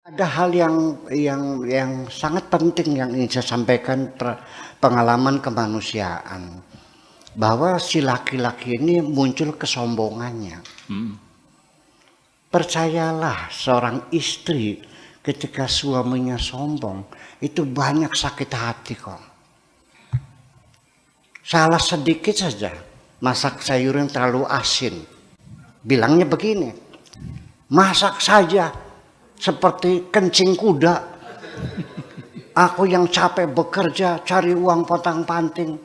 Ada hal yang sangat penting yang ingin saya sampaikan pengalaman kemanusiaan, bahwa si laki-laki ini muncul kesombongannya. Percayalah, seorang istri ketika suaminya sombong itu banyak sakit hati kok. Salah sedikit saja, masak sayur yang terlalu asin, bilangnya begini, masak saja seperti kencing kuda. Aku yang capek bekerja, cari uang potang-panting.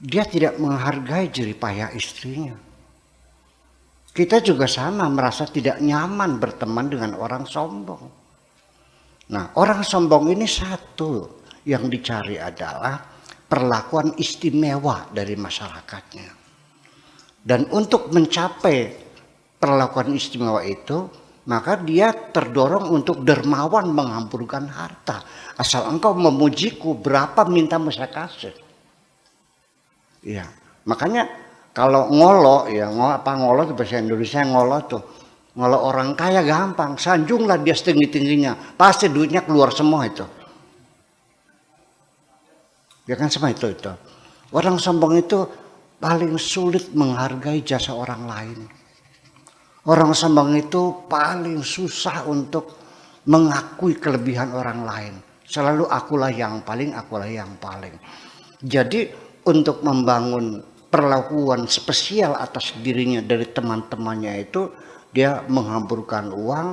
Dia tidak menghargai jerih payah istrinya. Kita juga sama, merasa tidak nyaman berteman dengan orang sombong. Nah, orang sombong ini satu yang dicari adalah perlakuan istimewa dari masyarakatnya. Dan untuk mencapai perlakuan istimewa itu, maka dia terdorong untuk dermawan menghamburkan harta. Asal engkau memujiku, berapa mintamu saya kasih. Ya, makanya kalau ngolo, ya ngolo itu bahasa Indonesia, ngolo tuh. Ngolo orang kaya gampang, sanjunglah dia setinggi-tingginya, pasti duitnya keluar semua itu. Ya kan sama itu. Orang sombong itu paling sulit menghargai jasa orang lain. Orang sombong itu paling susah untuk mengakui kelebihan orang lain. Selalu akulah yang paling. Jadi untuk membangun perlakuan spesial atas dirinya dari teman-temannya itu, dia menghamburkan uang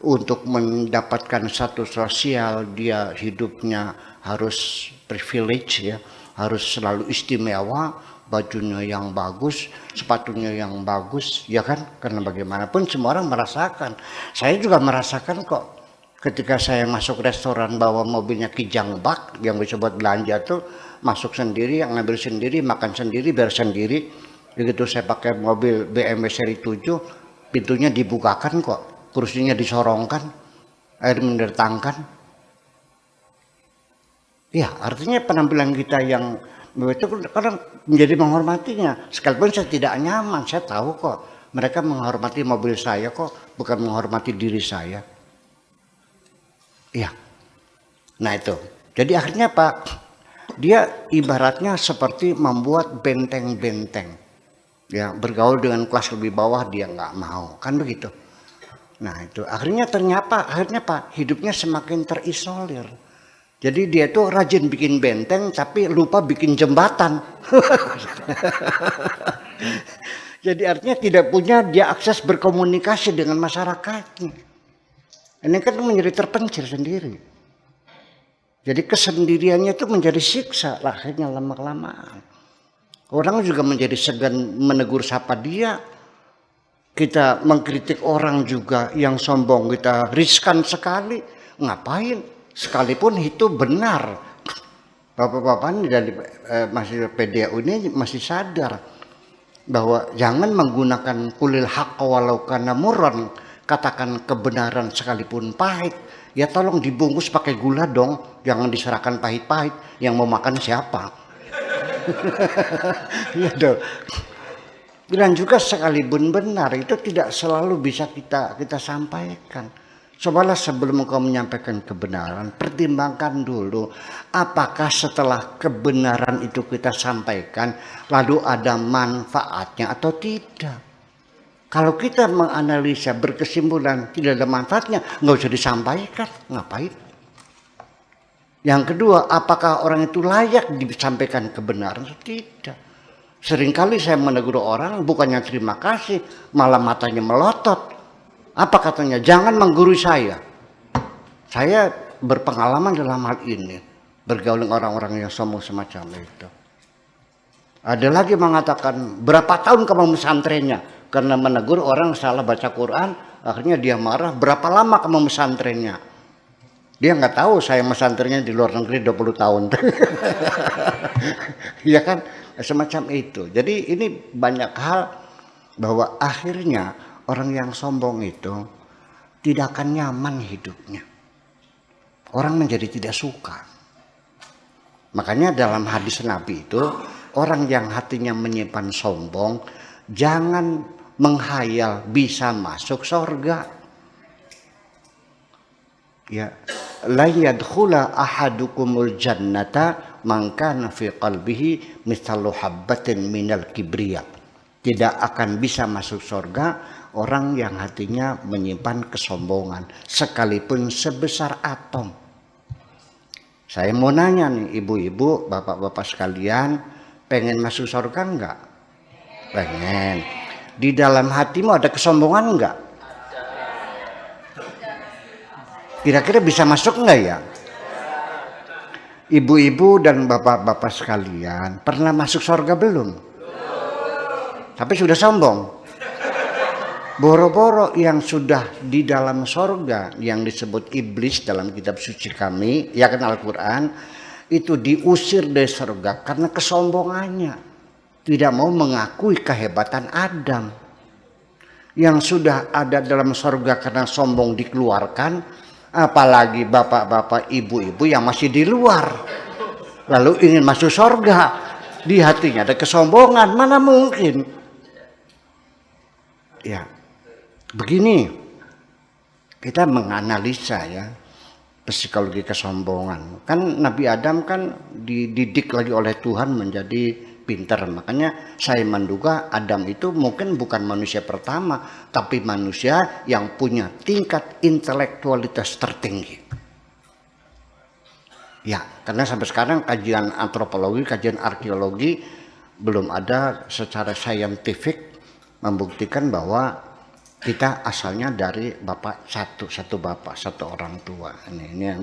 untuk mendapatkan status sosial. Dia hidupnya harus privilege, ya, harus selalu istimewa. Bajunya yang bagus, sepatunya yang bagus, ya kan? Karena bagaimanapun semua orang merasakan. Saya juga merasakan kok. Ketika saya masuk restoran bawa mobilnya Kijang Bak yang bisa buat belanja tuh, masuk sendiri, yang ngambil sendiri, makan sendiri, bayar sendiri. Begitu saya pakai mobil BMW seri 7, pintunya dibukakan kok, kursinya disorongkan, air mendatangkan. Ya, artinya penampilan kita yang itu kadang menjadi menghormatinya. Sekalipun saya tidak nyaman, saya tahu kok mereka menghormati mobil saya kok, bukan menghormati diri saya. Iya. Nah itu. Jadi akhirnya Pak, dia ibaratnya seperti membuat benteng-benteng. Ya, bergaul dengan kelas lebih bawah dia nggak mau, kan begitu. Nah itu akhirnya Pak hidupnya semakin terisolir. Jadi dia tuh rajin bikin benteng tapi lupa bikin jembatan. Jadi artinya tidak punya dia akses berkomunikasi dengan masyarakatnya. Ini kan menjadi terpencil sendiri. Jadi kesendiriannya itu menjadi siksa lah, akhirnya lama-kelamaan. Orang juga menjadi segan menegur sapa dia. Kita mengkritik orang juga yang sombong, kita riskan sekali. Ngapain? Sekalipun itu benar, bapak-bapak ini dari masih PDAU ini masih sadar bahwa jangan menggunakan kulil haqqa walau kana murran, katakan kebenaran sekalipun pahit. Ya tolong dibungkus pakai gula dong, jangan diserahkan pahit-pahit. Yang mau makan siapa? Ya dong. Dan juga sekalipun benar itu tidak selalu bisa kita sampaikan. Cobalah sebelum engkau menyampaikan kebenaran, pertimbangkan dulu apakah setelah kebenaran itu kita sampaikan lalu ada manfaatnya atau tidak. Kalau kita menganalisa berkesimpulan tidak ada manfaatnya, nggak usah disampaikan, ngapain? Yang kedua, apakah orang itu layak disampaikan kebenaran atau tidak? Seringkali saya menegur orang bukannya terima kasih, malah matanya melotot. Apa katanya? Jangan menggurui saya. Saya berpengalaman dalam hal ini, bergaul dengan orang-orang yang sombong semacam itu. Ada lagi mengatakan, berapa tahun kamu pesantrennya? Karena menegur orang salah baca Quran, akhirnya dia marah. Berapa lama kamu pesantrennya? Dia nggak tahu saya pesantrennya di luar negeri 20 tahun. Ya kan, semacam itu. Jadi ini banyak hal bahwa akhirnya orang yang sombong itu tidak akan nyaman hidupnya. Orang menjadi tidak suka. Makanya dalam hadis Nabi itu, orang yang hatinya menyimpan sombong, jangan menghayal bisa masuk surga. Ya, la yadkhula ahadukumul jannata man kana fi qalbihi mithlu habbatin minal kibriya. Tidak akan bisa masuk surga orang yang hatinya menyimpan kesombongan sekalipun sebesar atom. Saya mau nanya nih ibu-ibu, bapak-bapak sekalian, pengen masuk surga enggak? Pengen. Di dalam hatimu ada kesombongan enggak? Kira-kira bisa masuk enggak ya? Ibu-ibu dan bapak-bapak sekalian, pernah masuk surga belum? Tapi sudah sombong. Boro-boro yang sudah di dalam surga yang disebut iblis dalam kitab suci kami, ya kan Al-Quran, itu diusir dari surga karena kesombongannya. Tidak mau mengakui kehebatan Adam. Yang sudah ada dalam surga karena sombong dikeluarkan, apalagi bapak-bapak ibu-ibu yang masih di luar lalu ingin masuk surga, di hatinya ada kesombongan, mana mungkin. Ya, begini kita menganalisa ya psikologi kesombongan. Kan Nabi Adam kan dididik lagi oleh Tuhan menjadi pintar, makanya saya menduga Adam itu mungkin bukan manusia pertama, tapi manusia yang punya tingkat intelektualitas tertinggi. Ya, karena sampai sekarang kajian antropologi, kajian arkeologi belum ada secara saintifik membuktikan bahwa kita asalnya dari satu bapak, satu orang tua. Ini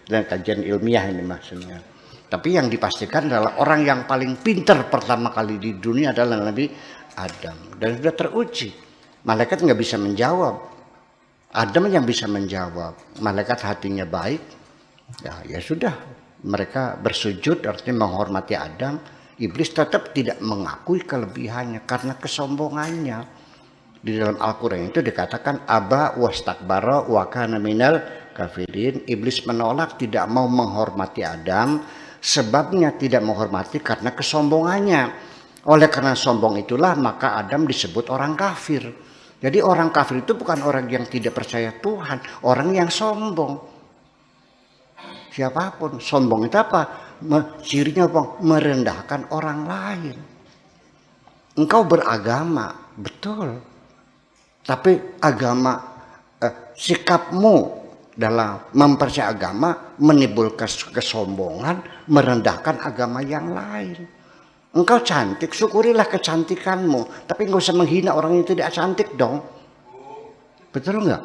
dan kajian ilmiah ini maksudnya. Tapi yang dipastikan adalah orang yang paling pintar pertama kali di dunia adalah Nabi Adam. Dan sudah teruji. Malaikat nggak bisa menjawab. Adam yang bisa menjawab. Malaikat hatinya baik. Ya sudah. Mereka bersujud artinya menghormati Adam. Iblis tetap tidak mengakui kelebihannya karena kesombongannya. Di dalam Al-Quran itu dikatakan aba wastakbara wa kana minal kafirin. Iblis menolak, tidak mau menghormati Adam. Sebabnya tidak menghormati karena kesombongannya. Oleh karena sombong itulah maka Adam disebut orang kafir. Jadi orang kafir itu bukan orang yang tidak percaya Tuhan, orang yang sombong. Siapapun sombong itu apa? Cirinya apa? Merendahkan orang lain. Engkau beragama, betul. Tapi agama sikapmu dalam mempercayai agama menimbulkan kesombongan, merendahkan agama yang lain. Engkau cantik, syukurilah kecantikanmu, tapi nggak usah menghina orang yang tidak cantik dong. Betul nggak?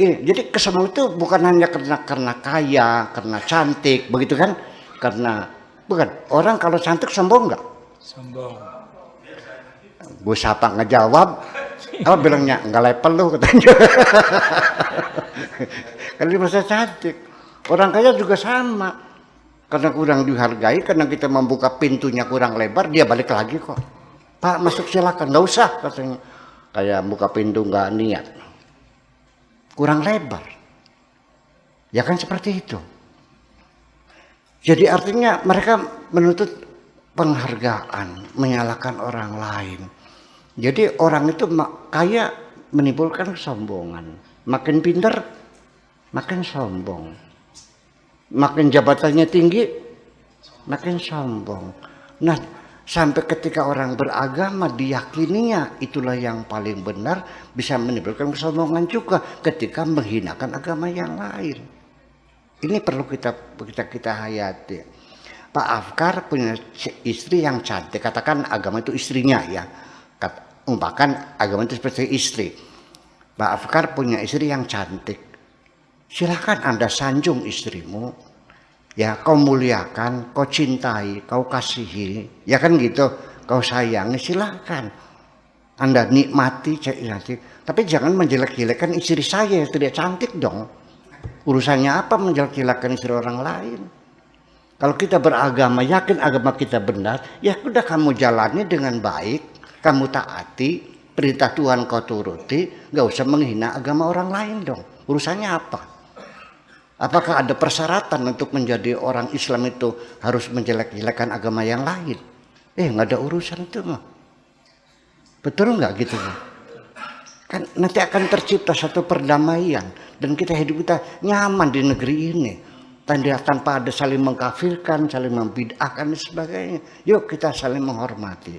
Jadi kesombongan itu bukan hanya karena kaya, karena cantik, begitu kan? Bukan. Orang kalau cantik sombong nggak? Sombong. Gue sapa ngejawab, apa bilangnya nggak level lu katanya. Karena dia merasa cantik. Orang kaya juga sama. Karena kurang dihargai, karena kita membuka pintunya kurang lebar, dia balik lagi kok. Pak masuk silakan, nggak usah katanya. Kayak buka pintu nggak niat. Kurang lebar. Ya kan seperti itu. Jadi artinya mereka menuntut penghargaan, menyalahkan orang lain. Jadi orang itu kaya menimbulkan kesombongan. Makin pintar, makin sombong. Makin jabatannya tinggi, makin sombong. Nah, sampai ketika orang beragama diyakininya itulah yang paling benar, bisa menimbulkan kesombongan juga ketika menghinakan agama yang lain. Ini perlu kita hayati. Pak Afkar punya istri yang cantik, katakan agama itu istrinya ya. Umpamakan agama itu seperti istri. Pak Afkar punya istri yang cantik. Silahkan Anda sanjung istrimu. Ya, kau muliakan, kau cintai, kau kasihi. Ya kan gitu, kau sayangi, silahkan. Anda nikmati, tapi jangan menjelek-jelekan istri saya yang tidak cantik dong. Urusannya apa menjelek-jelekan istri orang lain? Kalau kita beragama, yakin agama kita benar, ya udah kamu jalani dengan baik. Kamu taati, perintah Tuhan kau turuti, gak usah menghina agama orang lain dong. Urusannya apa? Apakah ada persyaratan untuk menjadi orang Islam itu harus menjelek-jelekan agama yang lain? Gak ada urusan itu mah. Betul gak gitu? Kan nanti akan tercipta satu perdamaian dan hidup kita nyaman di negeri ini. Tanpa ada saling mengkafirkan, saling membid'ahkan dan sebagainya. Yuk kita saling menghormati.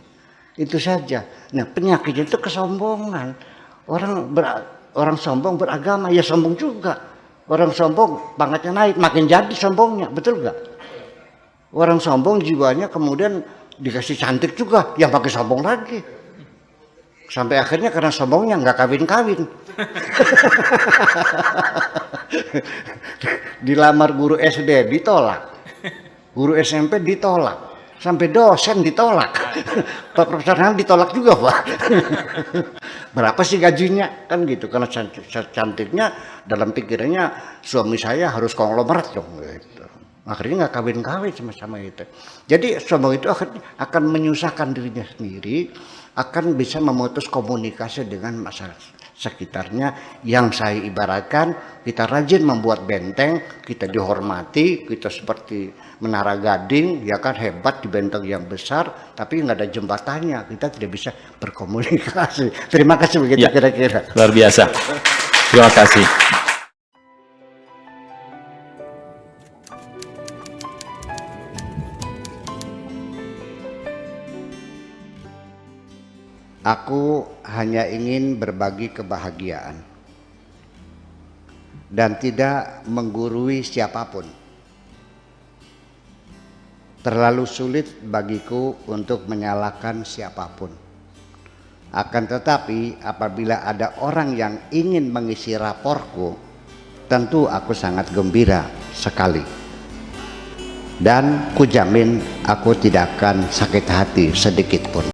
Itu saja. Nah, penyakitnya itu kesombongan. Orang sombong beragama ya sombong juga. Orang sombong pangkatnya naik, makin jadi sombongnya, betul gak? Orang sombong jiwanya kemudian dikasih cantik juga, yang pakai sombong lagi. Sampai akhirnya karena sombongnya nggak kawin-kawin. Dilamar guru SD ditolak, guru SMP ditolak, sampai dosen ditolak, profesional ditolak juga Pak. Berapa sih gajinya kan gitu, karena cantiknya dalam pikirannya suami saya harus konglomerat dong gitu. Akhirnya nggak kawin-kawin sama-sama itu. Jadi sombong itu akan menyusahkan dirinya sendiri, akan bisa memutus komunikasi dengan masyarakat sekitarnya. Yang saya ibaratkan, kita rajin membuat benteng, kita dihormati, kita seperti menara gading, ya kan, hebat di benteng yang besar, tapi nggak ada jembatannya, kita tidak bisa berkomunikasi. Terima kasih begitu ya, kira-kira. Luar biasa. Terima kasih. Aku hanya ingin berbagi kebahagiaan dan tidak menggurui siapapun. Terlalu sulit bagiku untuk menyalahkan siapapun. Akan tetapi apabila ada orang yang ingin mengisi raporku, tentu aku sangat gembira sekali. Dan kujamin aku tidak akan sakit hati sedikit pun.